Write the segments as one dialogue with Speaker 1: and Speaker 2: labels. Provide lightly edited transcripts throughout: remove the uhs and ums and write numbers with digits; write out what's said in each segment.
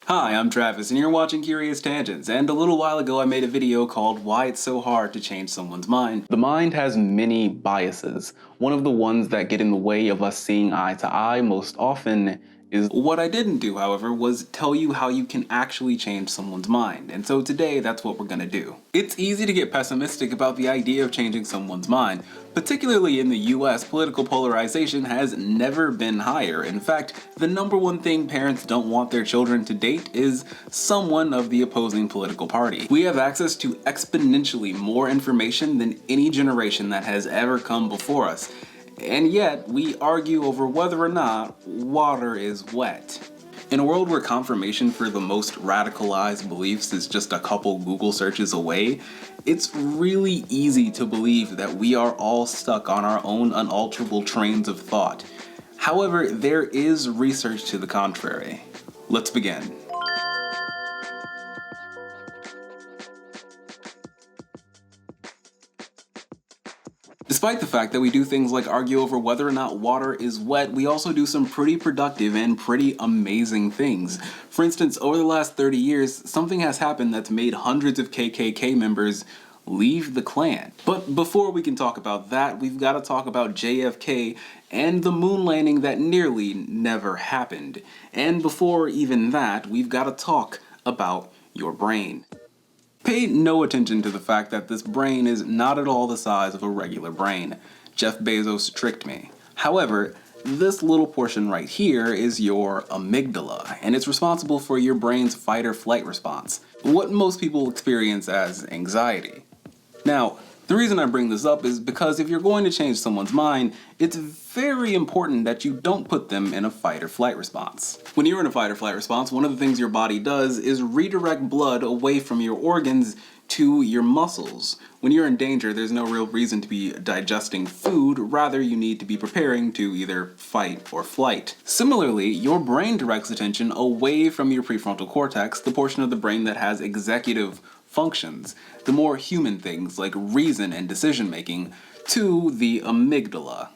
Speaker 1: Hi, I'm Travis, and you're watching Curious Tangents, and a little while ago I made a video called Why It's So Hard to Change Someone's Mind. The mind has many biases. One of the ones that get in the way of us seeing eye to eye most often is what I didn't do, however, was tell you how you can actually change someone's mind, and so today that's what we're gonna do. It's easy to get pessimistic about the idea of changing someone's mind. Particularly in the US, political polarization has never been higher. In fact, the number one thing parents don't want their children to date is someone of the opposing political party. We have access to exponentially more information than any generation that has ever come before us. And yet, we argue over whether or not water is wet. In a world where confirmation for the most radicalized beliefs is just a couple Google searches away, it's really easy to believe that we are all stuck on our own unalterable trains of thought. However, there is research to the contrary. Let's begin. Despite the fact that we do things like argue over whether or not water is wet, we also do some pretty productive and pretty amazing things. For instance, over the last 30 years, something has happened that's made hundreds of KKK members leave the Klan. But before we can talk about that, we've got to talk about JFK and the moon landing that nearly never happened. And before even that, we've got to talk about your brain. Pay no attention to the fact that this brain is not at all the size of a regular brain. Jeff Bezos tricked me. However, this little portion right here is your amygdala, and it's responsible for your brain's fight or flight response, what most people experience as anxiety. Now, the reason I bring this up is because if you're going to change someone's mind, it's very important that you don't put them in a fight or flight response. When you're in a fight or flight response, one of the things your body does is redirect blood away from your organs to your muscles. When you're in danger, there's no real reason to be digesting food, rather you need to be preparing to either fight or flight. Similarly, your brain directs attention away from your prefrontal cortex, the portion of the brain that has executive functions, the more human things like reason and decision making, to the amygdala,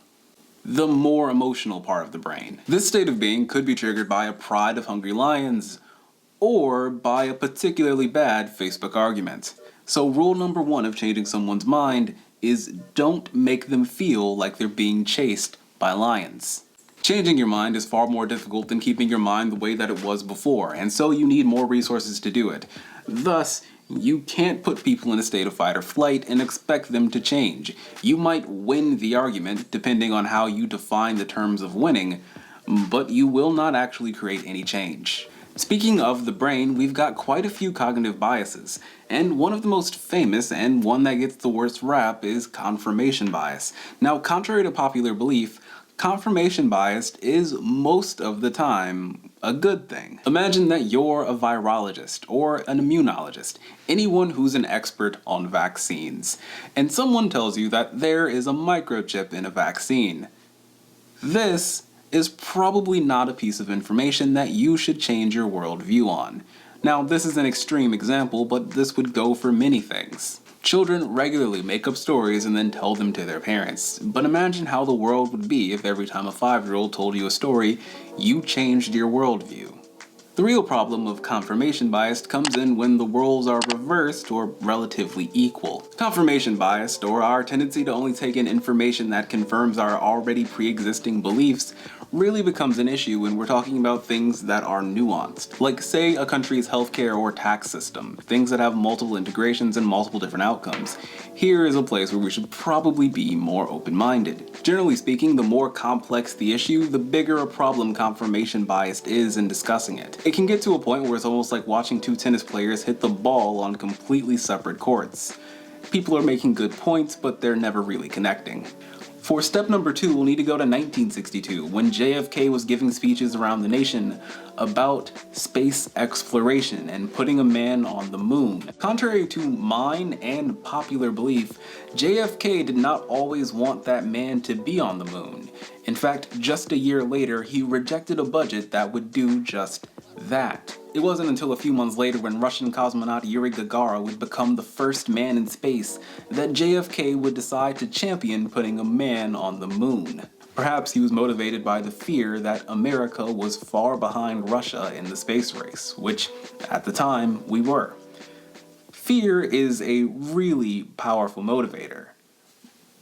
Speaker 1: the more emotional part of the brain. This state of being could be triggered by a pride of hungry lions or by a particularly bad Facebook argument. So rule number one of changing someone's mind is don't make them feel like they're being chased by lions. Changing your mind is far more difficult than keeping your mind the way that it was before, and so you need more resources to do it. Thus, you can't put people in a state of fight or flight and expect them to change. You might win the argument, depending on how you define the terms of winning, but you will not actually create any change. Speaking of the brain, we've got quite a few cognitive biases, and one of the most famous and one that gets the worst rap is confirmation bias. Now, contrary to popular belief, confirmation bias is most of the time a good thing. Imagine that you're a virologist or an immunologist, anyone who's an expert on vaccines, and someone tells you that there is a microchip in a vaccine. This is probably not a piece of information that you should change your worldview on. Now, this is an extreme example, but this would go for many things. Children regularly make up stories and then tell them to their parents, but imagine how the world would be if every time a 5-year-old told you a story, you changed your worldview. The real problem of confirmation bias comes in when the roles are reversed or relatively equal. Confirmation bias, or our tendency to only take in information that confirms our already pre-existing beliefs, really becomes an issue when we're talking about things that are nuanced. Like, say, a country's healthcare or tax system, things that have multiple integrations and multiple different outcomes. Here is a place where we should probably be more open-minded. Generally speaking, the more complex the issue, the bigger a problem confirmation bias is in discussing it. It can get to a point where it's almost like watching two tennis players hit the ball on completely separate courts. People are making good points, but they're never really connecting. For step number 2, we'll need to go to 1962, when JFK was giving speeches around the nation about space exploration and putting a man on the moon. Contrary to mine and popular belief, JFK did not always want that man to be on the moon. In fact, just a year later, he rejected a budget that would do just that. It wasn't until a few months later, when Russian cosmonaut Yuri Gagarin would become the first man in space, that JFK would decide to champion putting a man on the moon. Perhaps he was motivated by the fear that America was far behind Russia in the space race, which, at the time, we were. Fear is a really powerful motivator,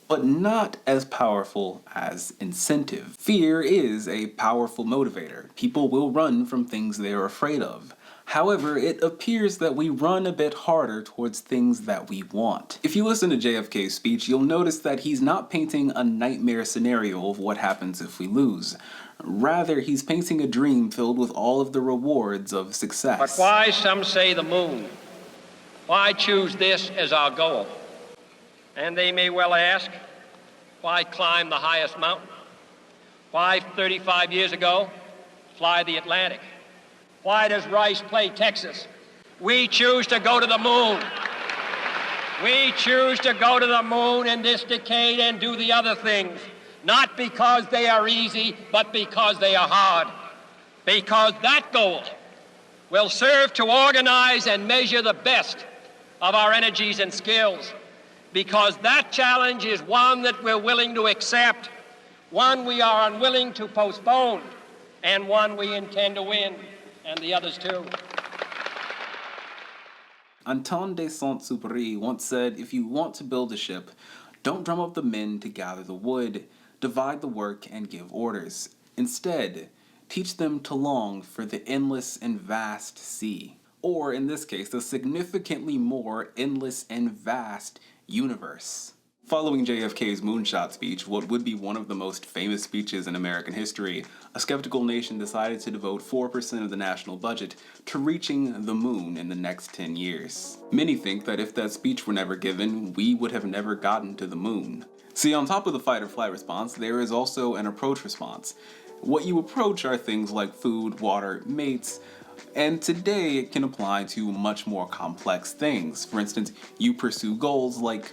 Speaker 1: but not as powerful as incentive. Fear is a powerful motivator. People will run from things they are afraid of. However, it appears that we run a bit harder towards things that we want. If you listen to JFK's speech, you'll notice that he's not painting a nightmare scenario of what happens if we lose. Rather, he's painting a dream filled with all of the rewards of success.
Speaker 2: But why, some say, the moon? Why choose this as our goal? And they may well ask, why climb the highest mountain? Why, 35 years ago, fly the Atlantic? Why does Rice play Texas? We choose to go to the moon. We choose to go to the moon in this decade and do the other things, not because they are easy, but because they are hard. Because that goal will serve to organize and measure the best of our energies and skills. Because that challenge is one that we're willing to accept, one we are unwilling to postpone, and one we intend to win. And the others too.
Speaker 1: Antoine de Saint-Exupéry once said, if you want to build a ship, don't drum up the men to gather the wood, divide the work and give orders. Instead, teach them to long for the endless and vast sea. Or, in this case, the significantly more endless and vast universe. Following JFK's moonshot speech, what would be one of the most famous speeches in American history, a skeptical nation decided to devote 4% of the national budget to reaching the moon in the next 10 years. Many think that if that speech were never given, we would have never gotten to the moon. See, on top of the fight or flight response, there is also an approach response. What you approach are things like food, water, mates, and today it can apply to much more complex things. For instance, you pursue goals like,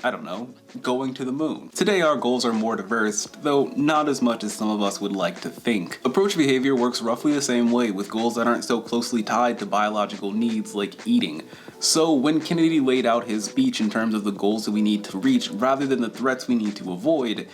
Speaker 1: I don't know, going to the moon. Today our goals are more diverse, though not as much as some of us would like to think. Approach behavior works roughly the same way with goals that aren't so closely tied to biological needs like eating. So when Kennedy laid out his speech in terms of the goals that we need to reach rather than the threats we need to avoid,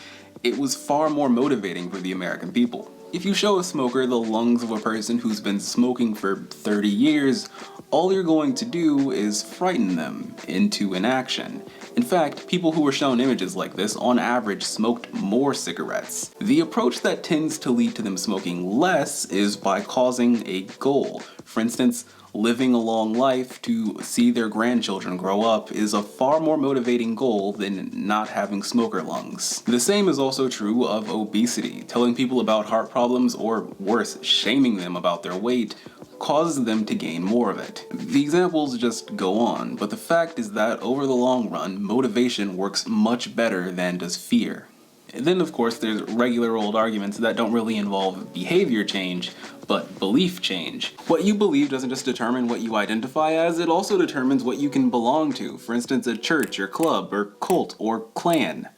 Speaker 1: it was far more motivating for the American people. If you show a smoker the lungs of a person who's been smoking for 30 years, all you're going to do is frighten them into inaction. In fact, people who were shown images like this on average smoked more cigarettes. The approach that tends to lead to them smoking less is by causing a goal. For instance, living a long life to see their grandchildren grow up is a far more motivating goal than not having smoker lungs. The same is also true of obesity. Telling people about heart problems, or worse, shaming them about their weight, causes them to gain more of it. The examples just go on, but the fact is that over the long run, motivation works much better than does fear. And then of course there's regular old arguments that don't really involve behavior change, but belief change. What you believe doesn't just determine what you identify as, it also determines what you can belong to. For instance, a church or club or cult or clan.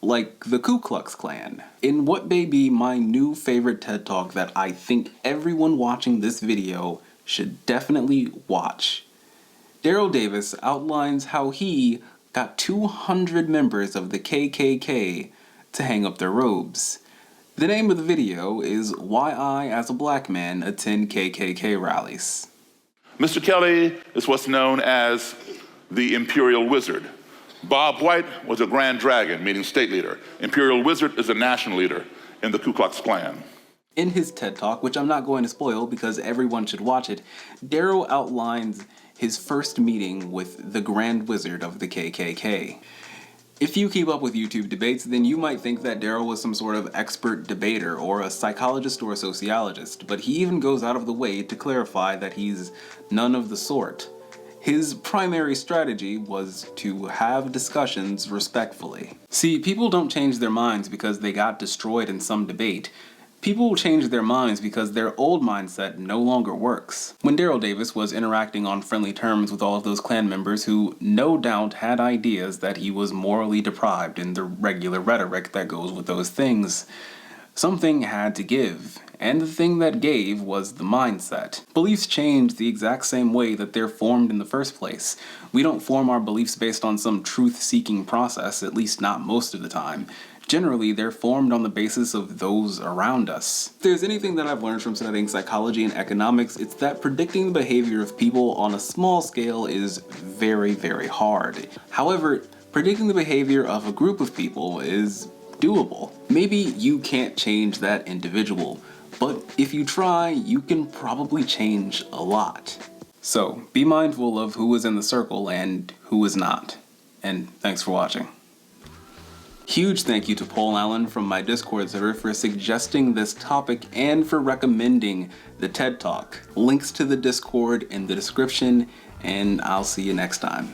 Speaker 1: Like the Ku Klux Klan. In what may be my new favorite TED Talk that I think everyone watching this video should definitely watch, Daryl Davis outlines how he got 200 members of the KKK to hang up their robes. The name of the video is Why I, as a Black Man, Attend KKK Rallies.
Speaker 3: Mr. Kelly is what's known as the Imperial Wizard. Bob White was a Grand Dragon, meaning state leader. Imperial Wizard is a national leader in the Ku Klux Klan.
Speaker 1: In his TED Talk, which I'm not going to spoil because everyone should watch it, Daryl outlines his first meeting with the Grand Wizard of the KKK. If you keep up with YouTube debates, then you might think that Daryl was some sort of expert debater or a psychologist or a sociologist, but he even goes out of the way to clarify that he's none of the sort. His primary strategy was to have discussions respectfully. See, people don't change their minds because they got destroyed in some debate. People change their minds because their old mindset no longer works. When Daryl Davis was interacting on friendly terms with all of those Klan members who no doubt had ideas that he was morally deprived in the regular rhetoric that goes with those things, something had to give. And the thing that gave was the mindset. Beliefs change the exact same way that they're formed in the first place. We don't form our beliefs based on some truth-seeking process, at least not most of the time. Generally, they're formed on the basis of those around us. If there's anything that I've learned from studying psychology and economics, it's that predicting the behavior of people on a small scale is very, very hard. However, predicting the behavior of a group of people is doable. Maybe you can't change that individual, but if you try, you can probably change a lot. So, be mindful of who is in the circle and who is not. And thanks for watching. Huge thank you to Paul Allen from my Discord server for suggesting this topic and for recommending the TED Talk. Links to the Discord in the description, and I'll see you next time.